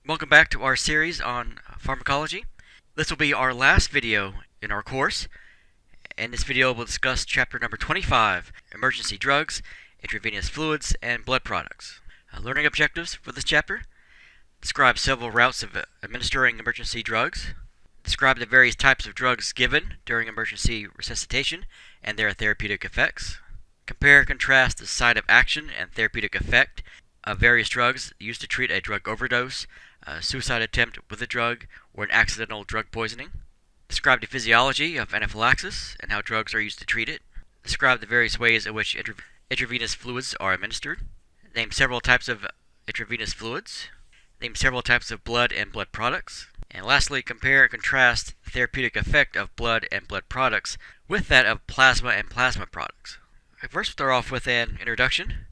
Welcome back to our series on pharmacology. This will be our last video in our course. In this video we'll discuss chapter number 25, Emergency Drugs, Intravenous Fluids, and Blood Products. Learning objectives for this chapter: describe several routes of administering emergency drugs, describe the various types of drugs given during emergency resuscitation and their therapeutic effects, compare and contrast the site of action and therapeutic effect of various drugs used to treat a drug overdose, a suicide attempt with a drug, or an accidental drug poisoning. Describe the physiology of anaphylaxis and how drugs are used to treat it. Describe the various ways in which intravenous fluids are administered. Name several types of intravenous fluids. Name several types of blood and blood products. And lastly, compare and contrast the therapeutic effect of blood and blood products with that of plasma and plasma products. First, we'll start off with an introduction.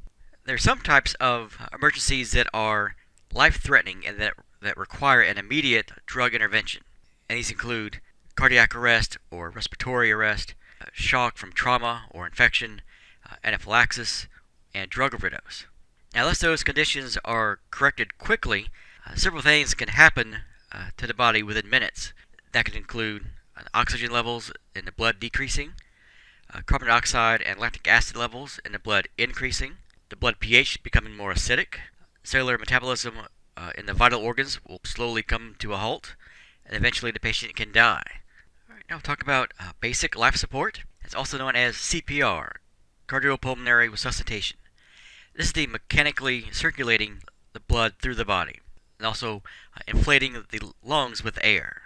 There are some types of emergencies that are life-threatening and that require an immediate drug intervention. And these include cardiac arrest or respiratory arrest, shock from trauma or infection, anaphylaxis, and drug overdose. Now, unless those conditions are corrected quickly, several things can happen to the body within minutes. That could include oxygen levels in the blood decreasing, carbon dioxide and lactic acid levels in the blood increasing, the blood pH becoming more acidic, cellular metabolism in the vital organs will slowly come to a halt, and eventually the patient can die. All right, now we'll talk about basic life support. It's also known as CPR, cardiopulmonary resuscitation. This is the mechanically circulating the blood through the body, and also inflating the lungs with air.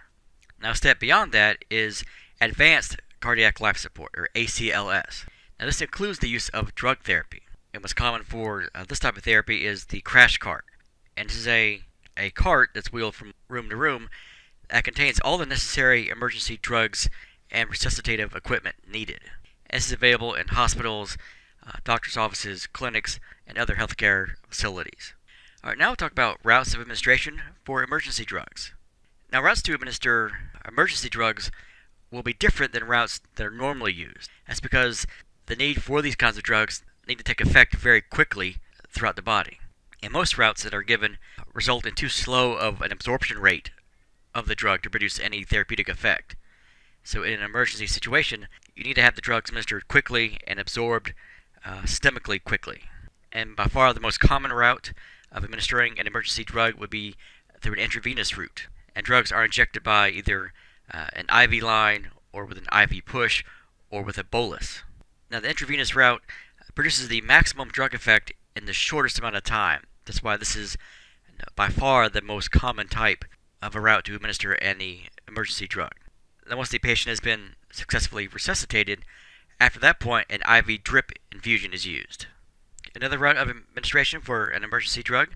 Now a step beyond that is advanced cardiac life support, or ACLS. Now this includes the use of drug therapy. And what's common for this type of therapy is the crash cart. And this is a cart that's wheeled from room to room that contains all the necessary emergency drugs and resuscitative equipment needed. And this is available in hospitals, doctors' offices, clinics, and other healthcare facilities. All right, now we'll talk about routes of administration for emergency drugs. Now, routes to administer emergency drugs will be different than routes that are normally used. That's because the need for these kinds of drugs need to take effect very quickly throughout the body. And most routes that are given result in too slow of an absorption rate of the drug to produce any therapeutic effect. So in an emergency situation, you need to have the drugs administered quickly and absorbed systemically quickly. And by far the most common route of administering an emergency drug would be through an intravenous route. And drugs are injected by either an IV line or with an IV push or with a bolus. Now the intravenous route produces the maximum drug effect in the shortest amount of time. That's why this is by far the most common type of a route to administer any emergency drug. Then once the patient has been successfully resuscitated, after that point an IV drip infusion is used. Another route of administration for an emergency drug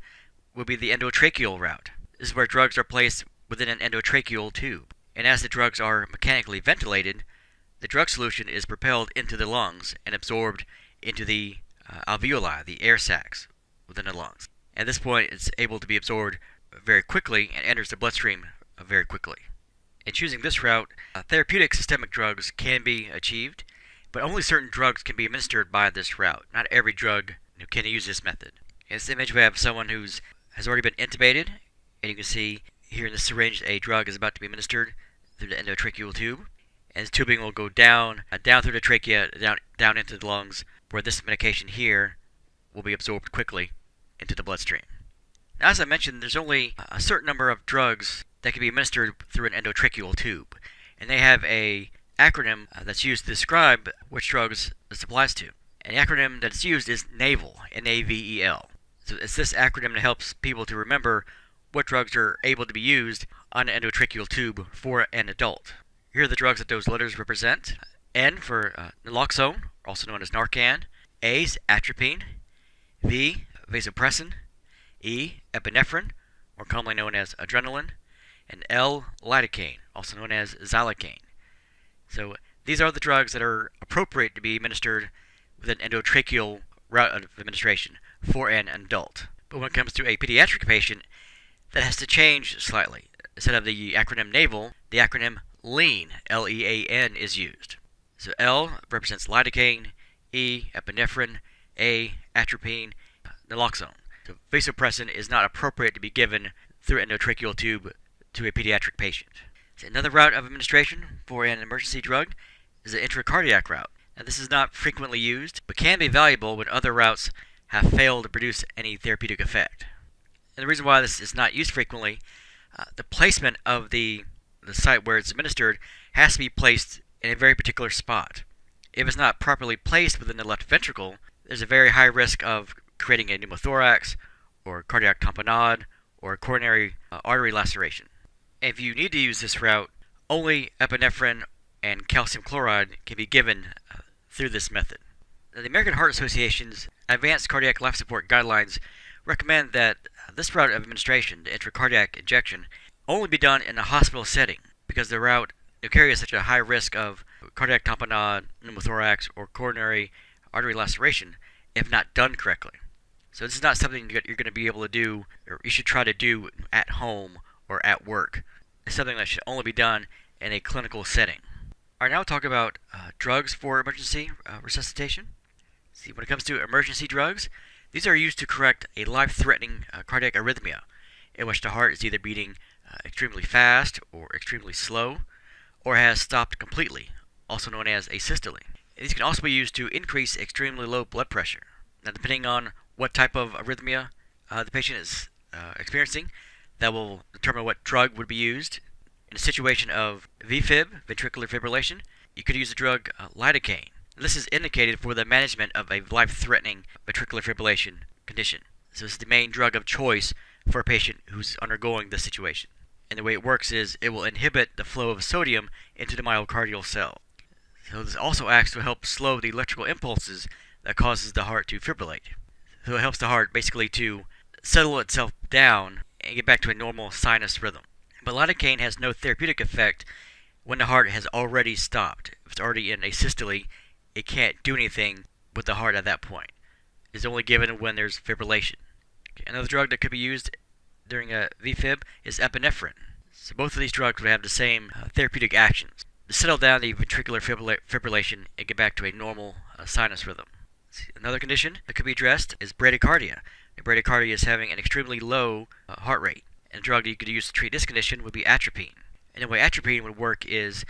will be the endotracheal route. This is where drugs are placed within an endotracheal tube. And as the drugs are mechanically ventilated, the drug solution is propelled into the lungs and absorbed into the alveoli, the air sacs within the lungs. At this point, it's able to be absorbed very quickly and enters the bloodstream very quickly. In choosing this route, therapeutic systemic drugs can be achieved, but only certain drugs can be administered by this route. Not every drug can use this method. In this image, we have someone who has already been intubated, and you can see here in the syringe a drug is about to be administered through the endotracheal tube. And this tubing will go down through the trachea, down into the lungs, where this medication here will be absorbed quickly into the bloodstream. Now, as I mentioned, there's only a certain number of drugs that can be administered through an endotracheal tube, and they have a acronym that's used to describe which drugs this applies to. And the acronym that's used is NAVEL, N-A-V-E-L. So it's this acronym that helps people to remember what drugs are able to be used on an endotracheal tube for an adult. Here are the drugs that those letters represent. N for naloxone, also known as Narcan. A is atropine. V, vasopressin. E, epinephrine, more commonly known as adrenaline. And L, lidocaine, also known as xylocaine. So these are the drugs that are appropriate to be administered with an endotracheal route of administration for an adult. But when it comes to a pediatric patient, that has to change slightly. Instead of the acronym NAVEL, the acronym LEAN, L-E-A-N, is used. So L represents lidocaine, E, epinephrine, A, atropine, naloxone. So vasopressin is not appropriate to be given through an endotracheal tube to a pediatric patient. So another route of administration for an emergency drug is the intracardiac route. Now, this is not frequently used, but can be valuable when other routes have failed to produce any therapeutic effect. And the reason why this is not used frequently, the placement of the site where it's administered has to be placed in a very particular spot. If it's not properly placed within the left ventricle, there's a very high risk of creating a pneumothorax or cardiac tamponade or coronary artery laceration. And if you need to use this route, only epinephrine and calcium chloride can be given through this method. Now, the American Heart Association's Advanced Cardiac Life Support Guidelines recommend that this route of administration, the intracardiac injection, only be done in a hospital setting because the route carries such a high risk of cardiac tamponade, pneumothorax, or coronary artery laceration if not done correctly. So this is not something that you're going to be able to do, or you should try to do at home or at work. It's something that should only be done in a clinical setting. All right, now we'll talk about drugs for emergency resuscitation. See, when it comes to emergency drugs, these are used to correct a life-threatening cardiac arrhythmia, in which the heart is either beating extremely fast or extremely slow, or has stopped completely, also known as asystole. These can also be used to increase extremely low blood pressure. Now, depending on what type of arrhythmia the patient is experiencing, that will determine what drug would be used. In a situation of VFib, ventricular fibrillation, you could use the drug lidocaine. This is indicated for the management of a life-threatening ventricular fibrillation condition. So this is the main drug of choice for a patient who's undergoing this situation. And the way it works is it will inhibit the flow of sodium into the myocardial cell. So this also acts to help slow the electrical impulses that causes the heart to fibrillate. So it helps the heart basically to settle itself down and get back to a normal sinus rhythm. But lidocaine has no therapeutic effect when the heart has already stopped. If it's already in asystole, it can't do anything with the heart at that point. It's only given when there's fibrillation. Okay, another drug that could be used during a VFib is epinephrine. So both of these drugs would have the same therapeutic actions to settle down the ventricular fibrillation and get back to a normal sinus rhythm. Another condition that could be addressed is bradycardia. Bradycardia is having an extremely low heart rate, and a drug you could use to treat this condition would be atropine. And the way atropine would work is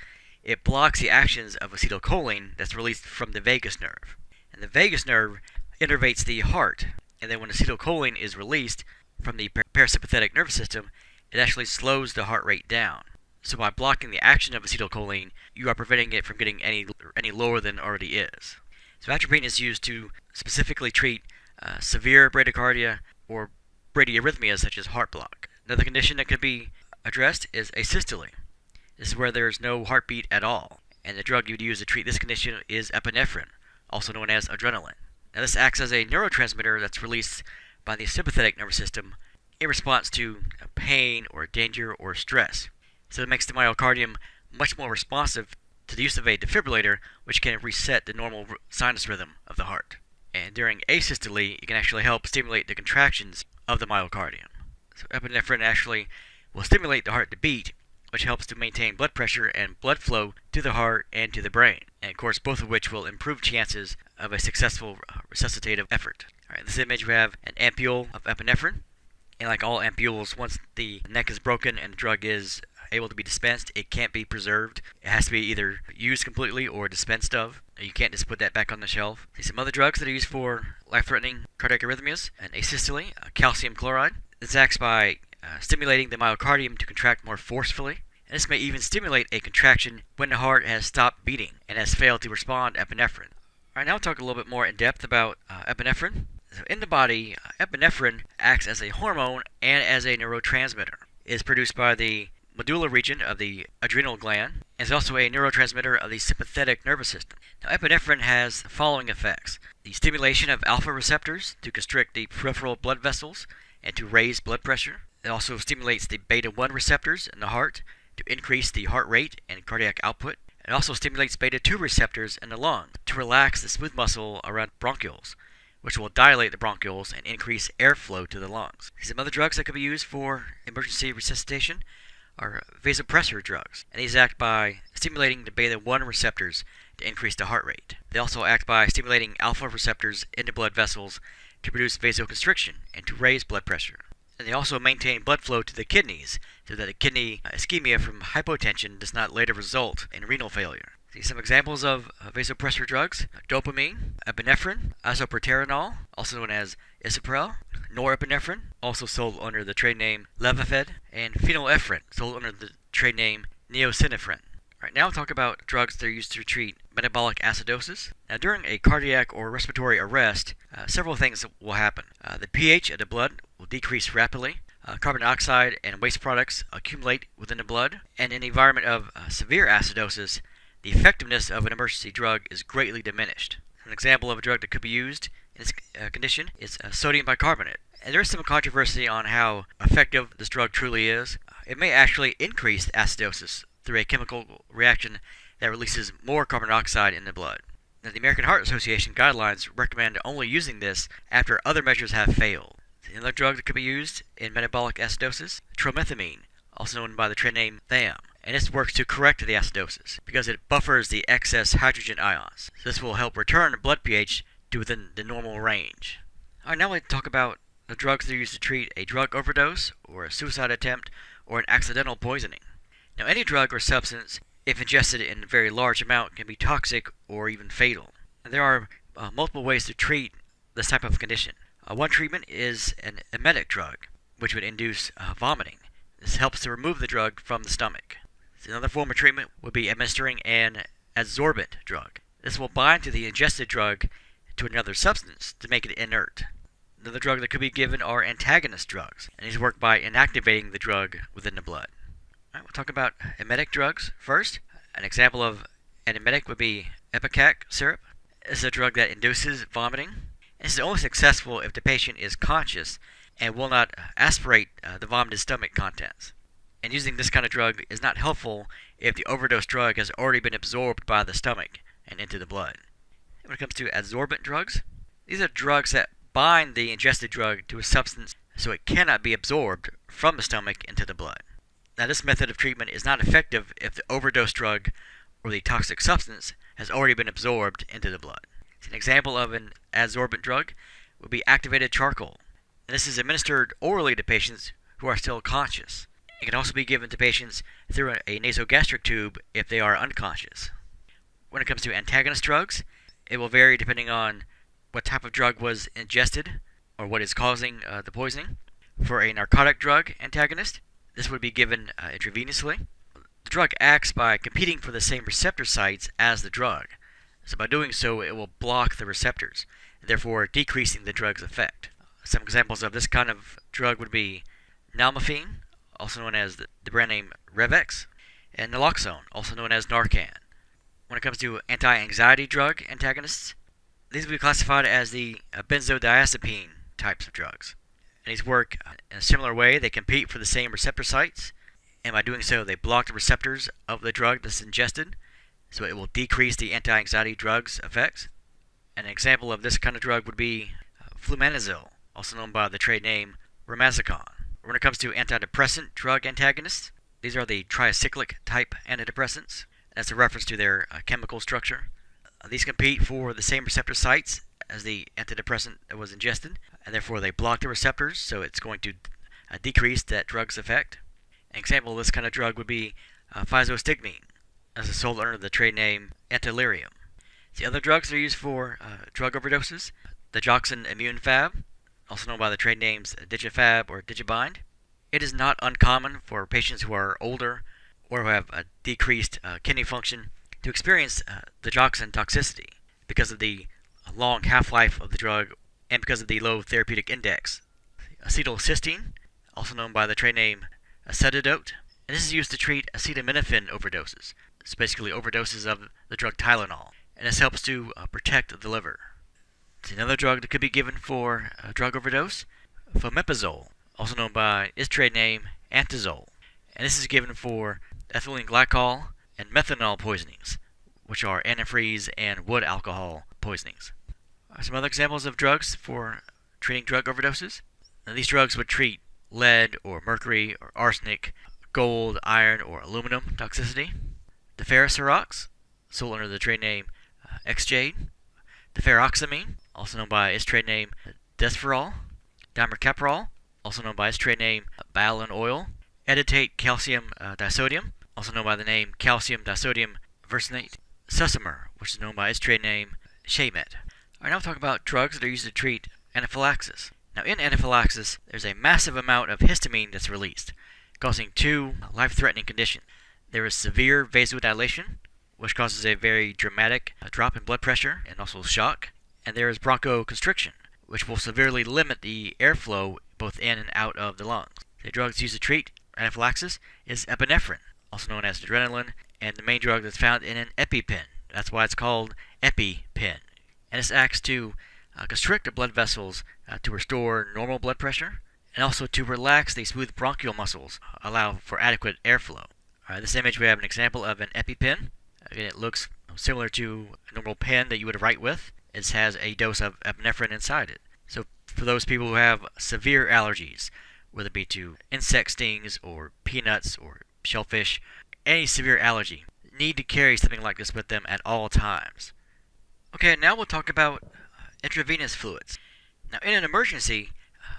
it blocks the actions of acetylcholine that's released from the vagus nerve. And the vagus nerve innervates the heart, and then when acetylcholine is released from the parasympathetic nervous system, it actually slows the heart rate down. So by blocking the action of acetylcholine, you are preventing it from getting any lower than it already is. So atropine is used to specifically treat severe bradycardia or bradyarrhythmias such as heart block. Another condition that could be addressed is asystole. This is where there is no heartbeat at all, and the drug you would use to treat this condition is epinephrine, also known as adrenaline. Now this acts as a neurotransmitter that's released by the sympathetic nervous system in response to pain or danger or stress. So it makes the myocardium much more responsive to the use of a defibrillator, which can reset the normal sinus rhythm of the heart. And during asystole, it can actually help stimulate the contractions of the myocardium. So epinephrine actually will stimulate the heart to beat, which helps to maintain blood pressure and blood flow to the heart and to the brain. And of course, both of which will improve chances of a successful resuscitative effort. All right, in this image we have an ampule of epinephrine. And like all ampules, once the neck is broken and the drug is able to be dispensed, it can't be preserved. It has to be either used completely or dispensed of. You can't just put that back on the shelf. See some other drugs that are used for life-threatening cardiac arrhythmias. An asystole, calcium chloride. This acts by stimulating the myocardium to contract more forcefully. And this may even stimulate a contraction when the heart has stopped beating and has failed to respond to epinephrine. All right, now we'll talk a little bit more in depth about epinephrine. So in the body, epinephrine acts as a hormone and as a neurotransmitter. It is produced by the medulla region of the adrenal gland, and is also a neurotransmitter of the sympathetic nervous system. Now, epinephrine has the following effects: the stimulation of alpha receptors to constrict the peripheral blood vessels and to raise blood pressure. It also stimulates the beta-1 receptors in the heart to increase the heart rate and cardiac output. It also stimulates beta-2 receptors in the lung to relax the smooth muscle around bronchioles, which will dilate the bronchioles and increase airflow to the lungs. Some other drugs that could be used for emergency resuscitation are vasopressor drugs, and these act by stimulating the beta-1 receptors to increase the heart rate. They also act by stimulating alpha receptors in the blood vessels to produce vasoconstriction and to raise blood pressure. And they also maintain blood flow to the kidneys so that the kidney ischemia from hypotension does not later result in renal failure. See some examples of vasopressor drugs: dopamine, epinephrine, isoproterenol, also known as Isaprel, norepinephrine, also sold under the trade name Levophed, and phenylephrine, sold under the trade name Neosynephrine. Right, now we'll talk about drugs that are used to treat metabolic acidosis. Now, during a cardiac or respiratory arrest, several things will happen. The pH of the blood will decrease rapidly. Carbon dioxide and waste products accumulate within the blood. And in the environment of severe acidosis, the effectiveness of an emergency drug is greatly diminished. An example of a drug that could be used in this condition is sodium bicarbonate. And there is some controversy on how effective this drug truly is. It may actually increase acidosis through a chemical reaction that releases more carbon dioxide in the blood. Now, the American Heart Association guidelines recommend only using this after other measures have failed. Another drug that could be used in metabolic acidosis, tromethamine, also known by the trade name THAM. And this works to correct the acidosis because it buffers the excess hydrogen ions. So this will help return the blood pH to within the normal range. Alright, now let's talk about the drugs that are used to treat a drug overdose or a suicide attempt or an accidental poisoning. Now, any drug or substance, if ingested in a very large amount, can be toxic or even fatal. And there are multiple ways to treat this type of condition. One treatment is an emetic drug, which would induce vomiting. This helps to remove the drug from the stomach. Another form of treatment would be administering an adsorbent drug. This will bind to the ingested drug to another substance to make it inert. Another drug that could be given are antagonist drugs, and these work by inactivating the drug within the blood. All right, we'll talk about emetic drugs first. An example of an emetic would be ipecac syrup. This is a drug that induces vomiting. This is only successful if the patient is conscious and will not aspirate the vomited stomach contents. And using this kind of drug is not helpful if the overdose drug has already been absorbed by the stomach and into the blood. When it comes to adsorbent drugs, these are drugs that bind the ingested drug to a substance so it cannot be absorbed from the stomach into the blood. Now, this method of treatment is not effective if the overdose drug or the toxic substance has already been absorbed into the blood. An example of an adsorbent drug would be activated charcoal. And this is administered orally to patients who are still conscious. It can also be given to patients through a nasogastric tube if they are unconscious. When it comes to antagonist drugs, it will vary depending on what type of drug was ingested or what is causing the poisoning. For a narcotic drug antagonist, this would be given intravenously. The drug acts by competing for the same receptor sites as the drug. So by doing so, it will block the receptors, therefore decreasing the drug's effect. Some examples of this kind of drug would be nalmefene, also known as the brand name Revex, and naloxone, also known as Narcan. When it comes to anti-anxiety drug antagonists, these would be classified as the benzodiazepine types of drugs. And these work in a similar way. They compete for the same receptor sites, and by doing so, they block the receptors of the drug that's ingested, so it will decrease the anti-anxiety drug's effects. An example of this kind of drug would be flumazenil, also known by the trade name Romazicon. When it comes to antidepressant drug antagonists, these are the tricyclic type antidepressants. That's a reference to their chemical structure. These compete for the same receptor sites as the antidepressant that was ingested, and therefore they block the receptors, so it's going to decrease that drug's effect. An example of this kind of drug would be physostigmine, as is sold under the trade name Antilirium. The other drugs that are used for drug overdoses, the digoxin immune fab, also known by the trade names Digifab or Digibind. It is not uncommon for patients who are older or who have a decreased kidney function to experience digoxin toxicity because of the long half-life of the drug and because of the low therapeutic index. Acetylcysteine, also known by the trade name Acetadote, and this is used to treat acetaminophen overdoses. It's basically overdoses of the drug Tylenol, and this helps to protect the liver. It's another drug that could be given for a drug overdose, fomepizole, also known by its trade name Antizol, and this is given for ethylene glycol and methanol poisonings, which are antifreeze and wood alcohol poisonings. Some other examples of drugs for treating drug overdoses. Now, these drugs would treat lead or mercury or arsenic, gold, iron, or aluminum toxicity. The ferrocirox, sold under the trade name Exjade. The ferroxamine, also known by its trade name Desferol. Dimercaprol, also known by its trade name Balan oil, Editate calcium disodium, also known by the name calcium disodium versinate, Susimer, which is known by its trade name Shamet. Alright, now we'll talk about drugs that are used to treat anaphylaxis. Now, in anaphylaxis, there's a massive amount of histamine that's released, causing two life-threatening conditions. There is severe vasodilation, which causes a very dramatic drop in blood pressure and also shock. And there is bronchoconstriction, which will severely limit the airflow both in and out of the lungs. The drugs used to treat anaphylaxis is epinephrine, also known as adrenaline, and the main drug that's found in an EpiPen. That's why it's called EpiPen. And this acts to constrict the blood vessels to restore normal blood pressure, and also to relax the smooth bronchial muscles, allow for adequate airflow. Alright, this image we have an example of an EpiPen. Again, it looks similar to a normal pen that you would write with. It has a dose of epinephrine inside it. So for those people who have severe allergies, whether it be to insect stings or peanuts or shellfish, any severe allergy, need to carry something like this with them at all times. Okay, now we'll talk about intravenous fluids. Now, in an emergency,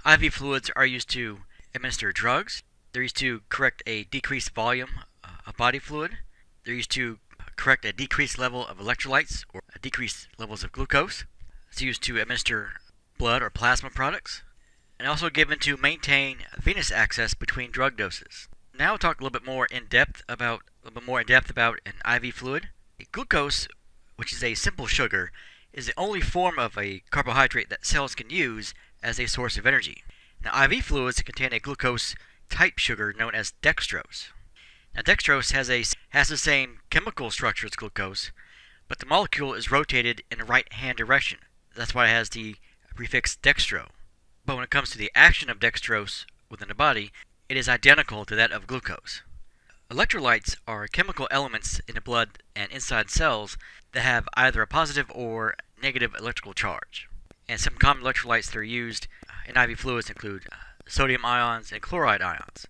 IV fluids are used to administer drugs. They're used to correct a decreased volume of body fluid. They're used to correct a decreased level of electrolytes or decreased levels of glucose. It's used to administer blood or plasma products, and also given to maintain venous access between drug doses. Now we'll talk a little bit more in depth about an IV fluid. Glucose, which is a simple sugar, is the only form of a carbohydrate that cells can use as a source of energy. Now, IV fluids contain a glucose-type sugar known as dextrose. Now, dextrose has the same chemical structure as glucose, but the molecule is rotated in the right-hand direction. That's why it has the prefix dextro. But when it comes to the action of dextrose within the body, it is identical to that of glucose. Electrolytes are chemical elements in the blood and inside cells that have either a positive or negative electrical charge. And some common electrolytes that are used in IV fluids include sodium ions and chloride ions.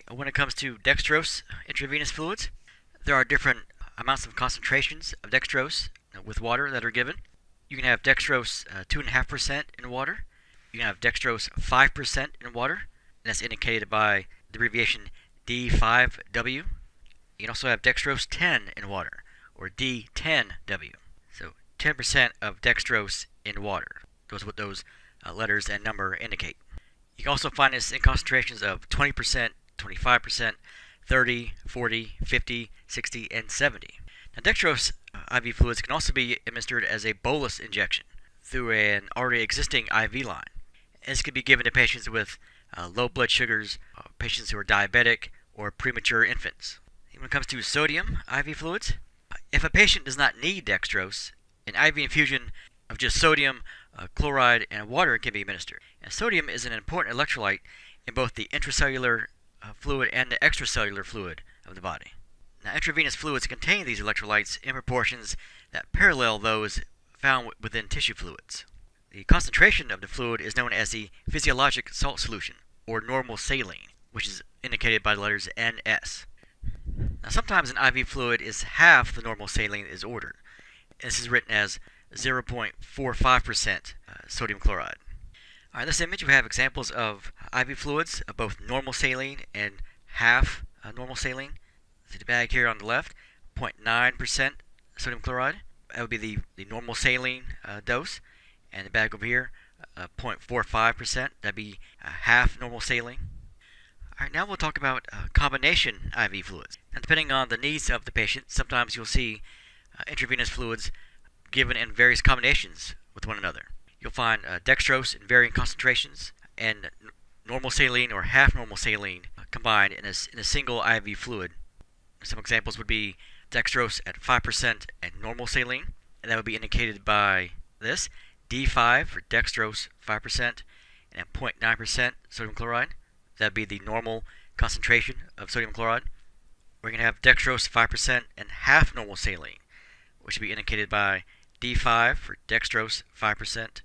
When it comes to dextrose intravenous fluids, there are different amounts of concentrations of dextrose with water that are given. You can have dextrose 2.5% in water. You can have dextrose 5% in water, and that's indicated by the abbreviation D5W. You can also have dextrose 10 in water, or D10W. So 10% of dextrose in water. Those are what those letters and number indicate. You can also find this in concentrations of 20%, 25%, 30, 40, 50, 60, and 70. Now, dextrose IV fluids can also be administered as a bolus injection through an already existing IV line. This can be given to patients with low blood sugars, patients who are diabetic, or premature infants. When it comes to sodium IV fluids, if a patient does not need dextrose, an IV infusion of just sodium, chloride, and water can be administered. And sodium is an important electrolyte in both the intracellular fluid and the extracellular fluid of the body. Now, intravenous fluids contain these electrolytes in proportions that parallel those found within tissue fluids. The concentration of the fluid is known as the physiologic salt solution, or normal saline, which is indicated by the letters NS. Now, sometimes an IV fluid is half the normal saline is ordered. This is written as 0.45% sodium chloride. In this image, we have examples of IV fluids of both normal saline and half normal saline. See the bag here on the left, 0.9% sodium chloride. That would be the normal saline dose. And the bag over here, 0.45%. That would be half normal saline. Alright, now we'll talk about combination IV fluids. Now, depending on the needs of the patient, sometimes you'll see intravenous fluids given in various combinations with one another. You'll find dextrose in varying concentrations and normal saline or half normal saline combined in a single IV fluid. Some examples would be dextrose at 5% and normal saline, and that would be indicated by this, D5 for dextrose 5% and at 0.9% sodium chloride. That would be the normal concentration of sodium chloride. We're going to have dextrose 5% and half normal saline, which would be indicated by D5 for dextrose 5%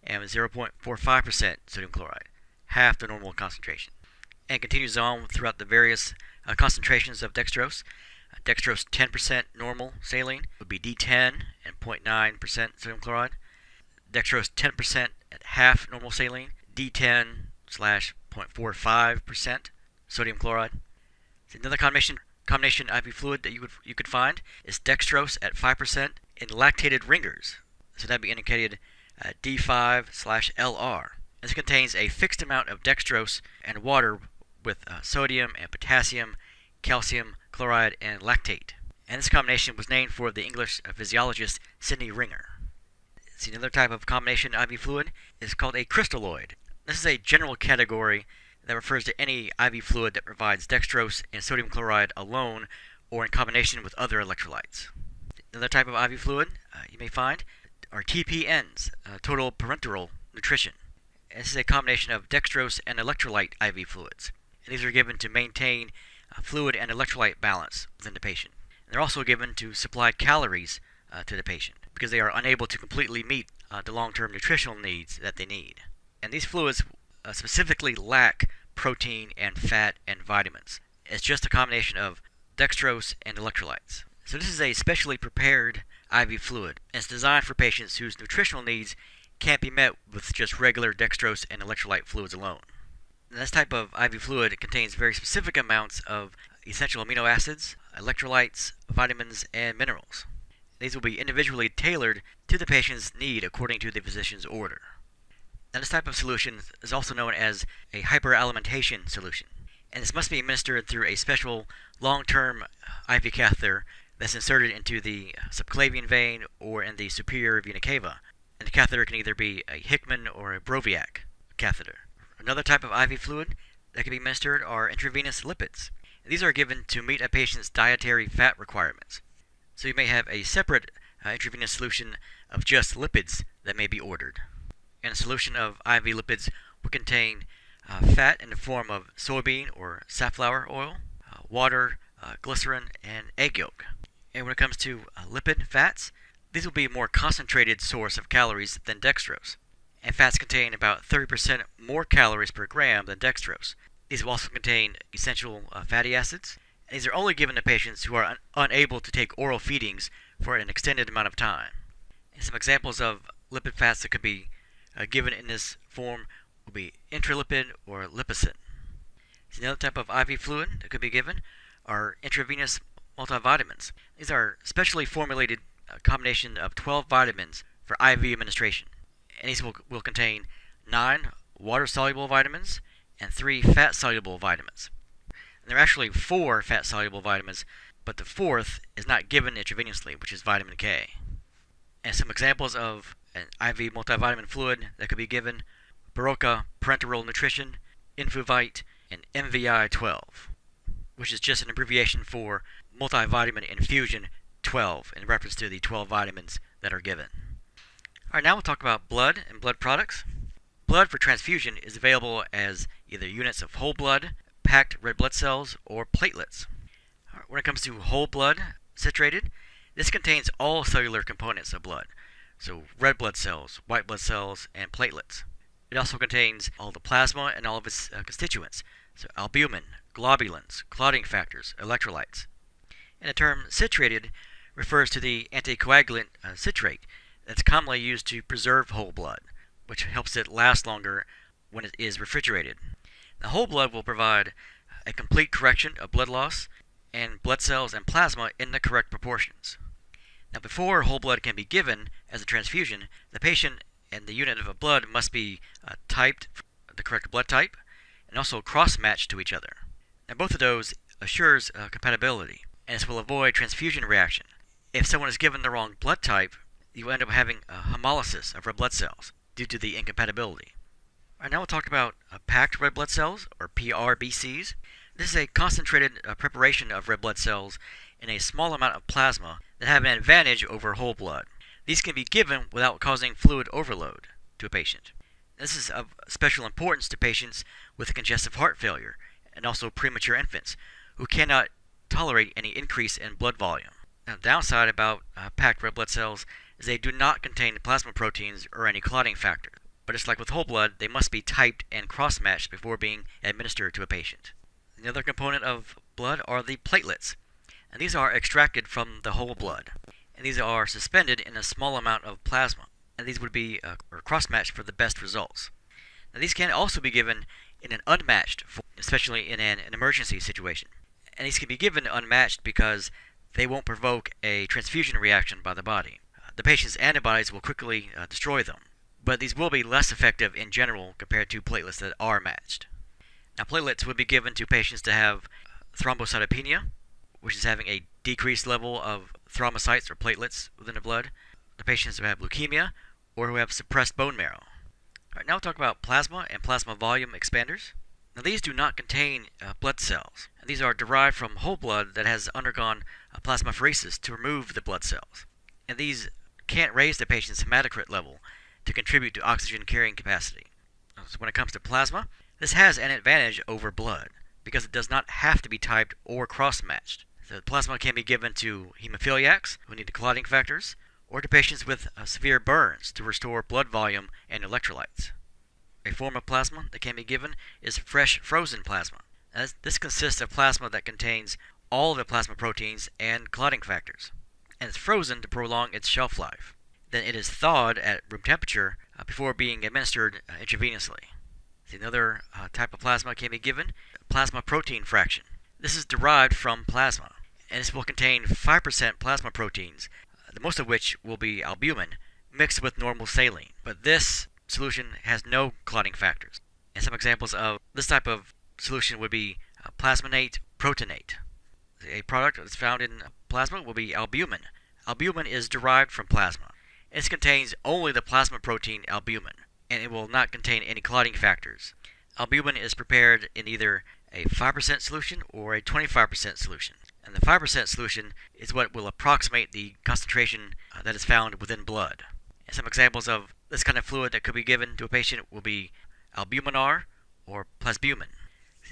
and 0.45% sodium chloride, half the normal concentration. And continues on throughout the various concentrations of dextrose. Dextrose 10% normal saline would be D10 and 0.9% sodium chloride. Dextrose 10% at half normal saline, D10/0.9% 0.45% sodium chloride. Another combination IV fluid that you could find is dextrose at 5% in lactated ringers. So that'd be indicated D5/LR. This contains a fixed amount of dextrose and water with sodium and potassium, calcium, chloride, and lactate. And this combination was named for the English physiologist Sidney Ringer. See, another type of combination IV fluid is called a crystalloid. This is a general category that refers to any IV fluid that provides dextrose and sodium chloride alone or in combination with other electrolytes. Another type of IV fluid you may find are TPNs, total parenteral nutrition. And this is a combination of dextrose and electrolyte IV fluids. And these are given to maintain fluid and electrolyte balance within the patient. And they're also given to supply calories to the patient because they are unable to completely meet the long-term nutritional needs that they need. And these fluids specifically lack protein and fat and vitamins. It's just a combination of dextrose and electrolytes. So this is a specially prepared IV fluid, and it's designed for patients whose nutritional needs can't be met with just regular dextrose and electrolyte fluids alone. And this type of IV fluid contains very specific amounts of essential amino acids, electrolytes, vitamins, and minerals. These will be individually tailored to the patient's need according to the physician's order. Now, this type of solution is also known as a hyperalimentation solution, and this must be administered through a special long-term IV catheter that's inserted into the subclavian vein or in the superior vena cava. And the catheter can either be a Hickman or a Broviac catheter. Another type of IV fluid that can be administered are intravenous lipids. And these are given to meet a patient's dietary fat requirements. So you may have a separate intravenous solution of just lipids that may be ordered. And a solution of IV lipids will contain fat in the form of soybean or safflower oil, water, glycerin, and egg yolk. And when it comes to lipid fats, these will be a more concentrated source of calories than dextrose. And fats contain about 30% more calories per gram than dextrose. These will also contain essential fatty acids. And these are only given to patients who are unable to take oral feedings for an extended amount of time. And some examples of lipid fats that could be given in this form will be intralipid or lipicin. So another type of IV fluid that could be given are intravenous multivitamins. These are specially formulated combination of 12 vitamins for IV administration. And these will contain 9 water-soluble vitamins and 3 fat-soluble vitamins. And there are actually 4 fat-soluble vitamins, but the 4th is not given intravenously, which is vitamin K. And some examples of an IV multivitamin fluid that could be given: Baroka Parenteral Nutrition, Infuvite, and MVI-12, which is just an abbreviation for multivitamin infusion 12 in reference to the 12 vitamins that are given. Alright, now we'll talk about blood and blood products. Blood for transfusion is available as either units of whole blood, packed red blood cells, or platelets. When it comes to whole blood citrated, this contains all cellular components of blood, so red blood cells, white blood cells, and platelets. It also contains all the plasma and all of its constituents, so albumin, globulins, clotting factors, electrolytes. And the term citrated refers to the anticoagulant citrate that's commonly used to preserve whole blood, which helps it last longer when it is refrigerated. The whole blood will provide a complete correction of blood loss and blood cells and plasma in the correct proportions. Now, before whole blood can be given as a transfusion, the patient and the unit of blood must be typed, the correct blood type, and also cross-matched to each other. Now, both of those assures compatibility, and this will avoid transfusion reaction. If someone is given the wrong blood type, you end up having a hemolysis of red blood cells due to the incompatibility. Alright, now we'll talk about packed red blood cells, or PRBCs. This is a concentrated preparation of red blood cells in a small amount of plasma that have an advantage over whole blood. These can be given without causing fluid overload to a patient. This is of special importance to patients with congestive heart failure and also premature infants who cannot tolerate any increase in blood volume. Now, the downside about packed red blood cells is they do not contain plasma proteins or any clotting factor. But just like with whole blood, they must be typed and cross-matched before being administered to a patient. The other component of blood are the platelets, and these are extracted from the whole blood. And these are suspended in a small amount of plasma, and these would be cross-matched for the best results. Now, these can also be given in an unmatched form, especially in an emergency situation. And these can be given unmatched because they won't provoke a transfusion reaction by the body. The patient's antibodies will quickly destroy them, but these will be less effective in general compared to platelets that are matched. Now, platelets would be given to patients to have thrombocytopenia, which is having a decreased level of thrombocytes or platelets within the blood, the patients who have leukemia, or who have suppressed bone marrow. All right, now we'll talk about plasma and plasma volume expanders. Now, these do not contain blood cells. And these are derived from whole blood that has undergone plasmapheresis to remove the blood cells. And these can't raise the patient's hematocrit level to contribute to oxygen carrying capacity. So when it comes to plasma, this has an advantage over blood because it does not have to be typed or cross-matched. The plasma can be given to hemophiliacs who need the clotting factors, or to patients with severe burns to restore blood volume and electrolytes. A form of plasma that can be given is fresh frozen plasma. This consists of plasma that contains all of the plasma proteins and clotting factors, and it's frozen to prolong its shelf life. Then it is thawed at room temperature before being administered intravenously. Another type of plasma can be given, plasma protein fraction. This is derived from plasma, and this will contain 5% plasma proteins, the most of which will be albumin, mixed with normal saline. But this solution has no clotting factors. And some examples of this type of solution would be plasminate proteinate. A product that's found in plasma will be albumin. Albumin is derived from plasma. This contains only the plasma protein albumin, and it will not contain any clotting factors. Albumin is prepared in either a 5% solution or a 25% solution. And the 5% solution is what will approximate the concentration that is found within blood. And some examples of this kind of fluid that could be given to a patient will be albuminar or plasbumin.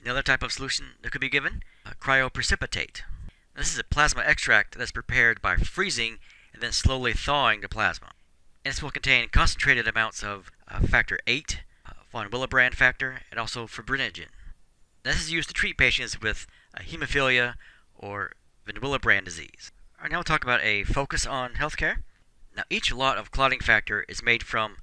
Another type of solution that could be given, cryoprecipitate. This is a plasma extract that's prepared by freezing and then slowly thawing the plasma. And this will contain concentrated amounts of factor VIII, von Willebrand factor, and also fibrinogen. This is used to treat patients with hemophilia or von Willebrand disease. All right, now we'll talk about a focus on healthcare. Now, each lot of clotting factor is made from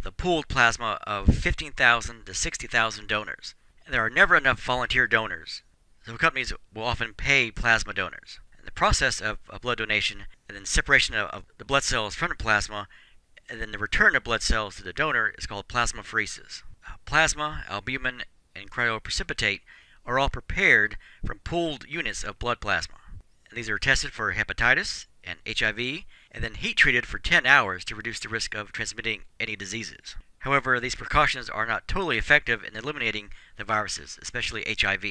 the pooled plasma of 15,000 to 60,000 donors. And there are never enough volunteer donors, so companies will often pay plasma donors. And the process of blood donation and then separation of the blood cells from the plasma and then the return of blood cells to the donor is called plasmapheresis. Plasma, albumin, and cryoprecipitate are all prepared from pooled units of blood plasma. And these are tested for hepatitis and HIV, and then heat treated for 10 hours to reduce the risk of transmitting any diseases. However, these precautions are not totally effective in eliminating the viruses, especially HIV.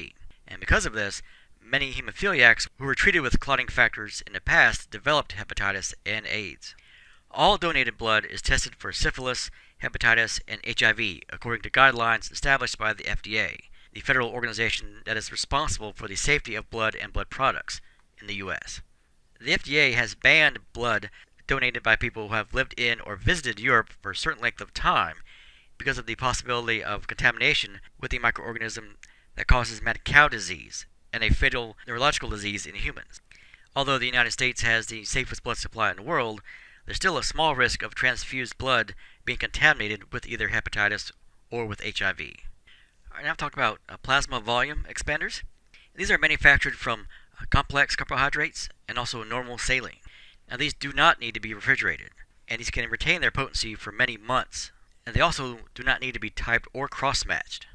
And because of this, many hemophiliacs who were treated with clotting factors in the past developed hepatitis and AIDS. All donated blood is tested for syphilis, hepatitis, and HIV according to guidelines established by the FDA, the federal organization that is responsible for the safety of blood and blood products in the U.S. The FDA has banned blood donated by people who have lived in or visited Europe for a certain length of time because of the possibility of contamination with the microorganism that causes mad cow disease and a fatal neurological disease in humans. Although the United States has the safest blood supply in the world, there's still a small risk of transfused blood being contaminated with either hepatitis or with HIV. All right, now I'll talk about plasma volume expanders. These are manufactured from complex carbohydrates and also normal saline. Now, these do not need to be refrigerated, and these can retain their potency for many months. And they also do not need to be typed or cross-matched.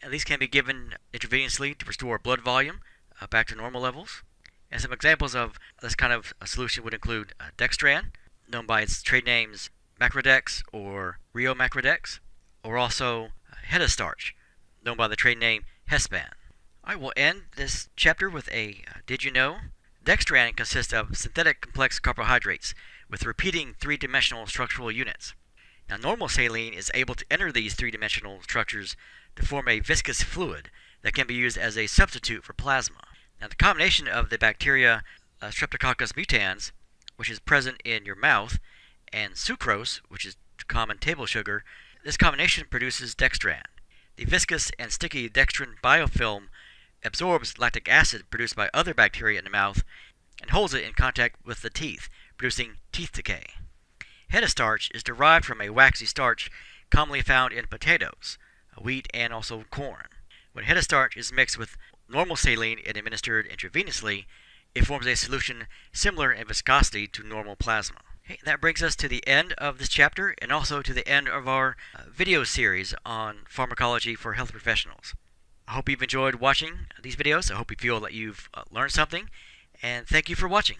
And these can be given intravenously to restore blood volume back to normal levels. And some examples of this kind of a solution would include dextran, known by its trade names Macrodex or Rio Macrodex, or also Hetastarch, known by the trade name Hespan. I will end this chapter with a did you know? Dextran consists of synthetic complex carbohydrates with repeating three-dimensional structural units. Now, normal saline is able to enter these three-dimensional structures to form a viscous fluid that can be used as a substitute for plasma. Now, the combination of the bacteria Streptococcus mutans, which is present in your mouth, and sucrose, which is common table sugar, this combination produces dextran. The viscous and sticky dextran biofilm absorbs lactic acid produced by other bacteria in the mouth and holds it in contact with the teeth, producing teeth decay. Hetastarch is derived from a waxy starch commonly found in potatoes, wheat, and also corn. When head of starch is mixed with normal saline and administered intravenously, it forms a solution similar in viscosity to normal plasma. Okay, that brings us to the end of this chapter and also to the end of our video series on pharmacology for health professionals. I hope you've enjoyed watching these videos. I hope you feel that you've learned something, and thank you for watching.